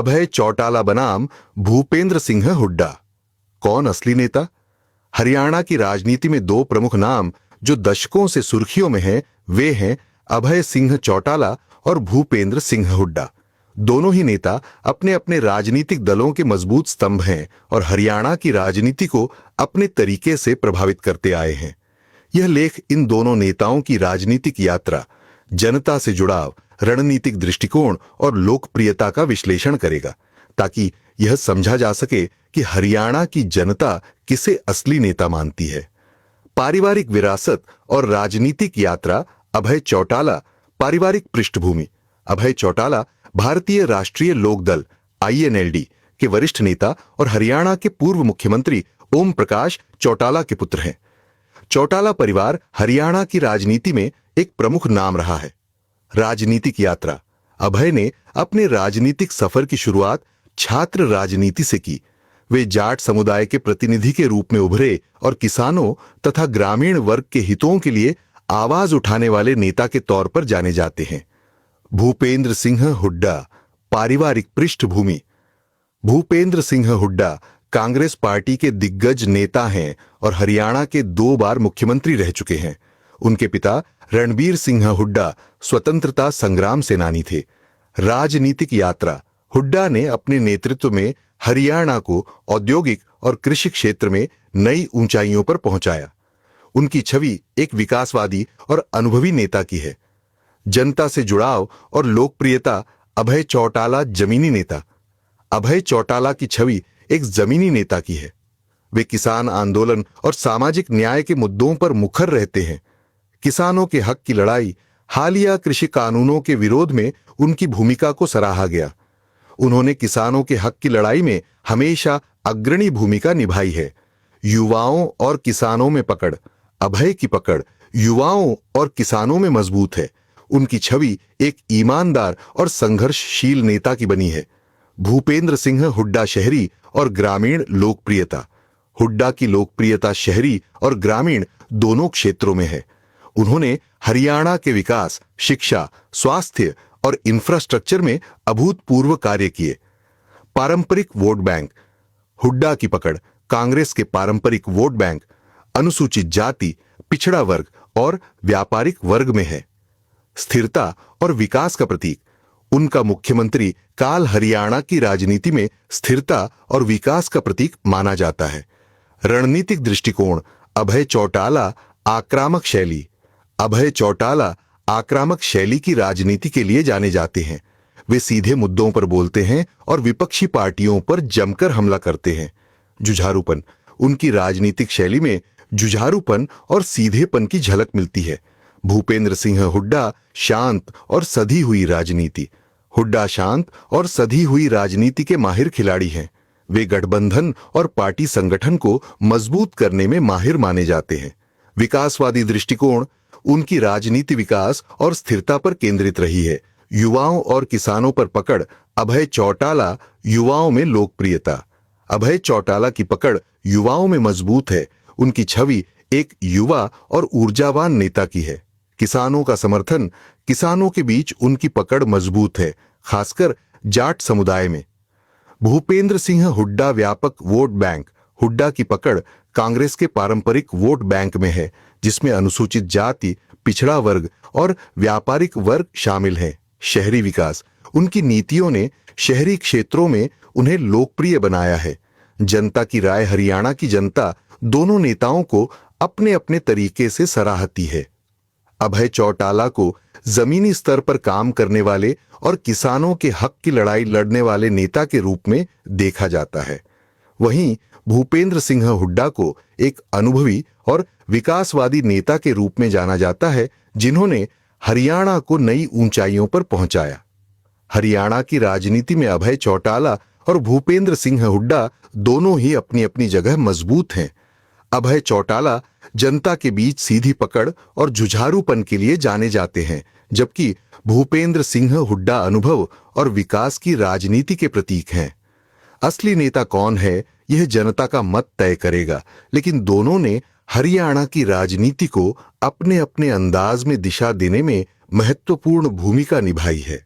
अभय चौटाला बनाम भूपेंद्र सिंह हुड्डा। कौन असली नेता? हरियाणा की राजनीति में दो प्रमुख नाम जो दशकों से सुर्खियों में हैं, वे हैं अभय सिंह चौटाला और भूपेंद्र सिंह हुड्डा। दोनों ही नेता अपने अपने राजनीतिक दलों के मजबूत स्तंभ हैं और हरियाणा की राजनीति को अपने तरीके से प्रभावित करते आए हैं। यह लेख इन दोनों नेताओं की राजनीतिक यात्रा, जनता से जुड़ाव, रणनीतिक दृष्टिकोण और लोकप्रियता का विश्लेषण करेगा, ताकि यह समझा जा सके कि हरियाणा की जनता किसे असली नेता मानती है। पारिवारिक विरासत और राजनीतिक यात्रा। अभय चौटाला। पारिवारिक पृष्ठभूमि। अभय चौटाला भारतीय राष्ट्रीय लोकदल (INLD) के वरिष्ठ नेता और हरियाणा के पूर्व मुख्यमंत्री ओम प्रकाश चौटाला के पुत्र हैं। चौटाला परिवार हरियाणा की राजनीति में एक प्रमुख नाम रहा है। राजनीतिक यात्रा। अभय ने अपने राजनीतिक सफर की शुरुआत छात्र राजनीति से की। वे जाट समुदाय के प्रतिनिधि के रूप में उभरे और किसानों तथा ग्रामीण वर्ग के हितों के लिए आवाज उठाने वाले नेता के तौर पर जाने जाते हैं। भूपेंद्र सिंह हुड्डा। पारिवारिक पृष्ठभूमि। भूपेंद्र सिंह हुड्डा कांग्रेस पार्टी के दिग्गज नेता हैं और हरियाणा के 2 बार मुख्यमंत्री रह चुके हैं। उनके पिता रणबीर सिंह हुड्डा स्वतंत्रता संग्राम सेनानी थे। राजनीतिक यात्रा। हुड्डा ने अपने नेतृत्व में हरियाणा को औद्योगिक और कृषि क्षेत्र में नई ऊंचाइयों पर पहुंचाया। उनकी छवि एक विकासवादी और अनुभवी नेता की है। जनता से जुड़ाव और लोकप्रियता। अभय चौटाला जमीनी नेता। अभय चौटाला की छवि एक जमीनी नेता की है। वे किसान आंदोलन और सामाजिक न्याय के मुद्दों पर मुखर रहते हैं। किसानों के हक की लड़ाई, हालिया कृषि कानूनों के विरोध में उनकी भूमिका को सराहा गया। उन्होंने किसानों के हक की लड़ाई में हमेशा अग्रणी भूमिका निभाई है। युवाओं और किसानों में पकड़। अभय की पकड़ युवाओं और किसानों में मजबूत है। उनकी छवि एक ईमानदार और संघर्षशील नेता की बनी है। भूपेंद्र सिंह हुड्डा शहरी और ग्रामीण लोकप्रियता। हुड्डा की लोकप्रियता शहरी और ग्रामीण दोनों क्षेत्रों में है। उन्होंने हरियाणा के विकास, शिक्षा, स्वास्थ्य और इंफ्रास्ट्रक्चर में अभूतपूर्व कार्य किए। पारंपरिक वोट बैंक। हुड्डा की पकड़ कांग्रेस के पारंपरिक वोट बैंक, अनुसूचित जाति, पिछड़ा वर्ग और व्यापारिक वर्ग में है। स्थिरता और विकास का प्रतीक। उनका मुख्यमंत्री काल हरियाणा की राजनीति में स्थिरता और विकास का प्रतीक माना जाता है। रणनीतिक दृष्टिकोण। अभय चौटाला आक्रामक शैली। अभय चौटाला आक्रामक शैली की राजनीति के लिए जाने जाते हैं। वे सीधे मुद्दों पर बोलते हैं और विपक्षी पार्टियों पर जमकर हमला करते हैं। जुझारूपन। उनकी राजनीतिक शैली में जुझारूपन और सीधेपन की झलक मिलती है। भूपेंद्र सिंह हुड्डा शांत और सधी हुई राजनीति। हुड्डा शांत और सधी हुई राजनीति के माहिर खिलाड़ी हैं। वे गठबंधन और पार्टी संगठन को मजबूत करने में माहिर माने जाते हैं। विकासवादी दृष्टिकोण। उनकी राजनीति विकास और स्थिरता पर केंद्रित रही है। युवाओं और किसानों पर पकड़। अभय चौटाला युवाओं में लोकप्रियता। अभय चौटाला की पकड़ युवाओं में मजबूत है। उनकी छवि एक युवा और ऊर्जावान नेता की है। किसानों का समर्थन। किसानों के बीच उनकी पकड़ मजबूत है, खासकर जाट समुदाय में। भूपेंद्र सिंह हुड्डा व्यापक वोट बैंक। हुड्डा की पकड़ कांग्रेस के पारंपरिक वोट बैंक में है, जिसमें अनुसूचित जाति, पिछड़ा वर्ग और व्यापारिक वर्ग शामिल हैं। शहरी विकास। उनकी नीतियों ने शहरी क्षेत्रों में उन्हें लोकप्रिय बनाया है। जनता की राय। हरियाणा की जनता दोनों नेताओं को अपने अपने तरीके से सराहती है। अभय चौटाला को जमीनी स्तर पर काम करने वाले और किसानों के हक की लड़ाई लड़ने वाले नेता के रूप में देखा जाता है। वहीं भूपेंद्र सिंह हुड्डा को एक अनुभवी और विकासवादी नेता के रूप में जाना जाता है, जिन्होंने हरियाणा को नई ऊंचाइयों पर पहुंचाया। हरियाणा की राजनीति में अभय चौटाला और भूपेंद्र सिंह हुड्डा दोनों ही अपनी अपनी जगह मजबूत हैं। अभय चौटाला जनता के बीच सीधी पकड़ और जुझारूपन के लिए जाने जाते हैं, जबकि भूपेंद्र सिंह हुड्डा अनुभव और विकास की राजनीति के प्रतीक हैं। असली नेता कौन है, यह जनता का मत तय करेगा, लेकिन दोनों ने हरियाणा की राजनीति को अपने अपने अंदाज में दिशा देने में महत्वपूर्ण भूमिका निभाई है।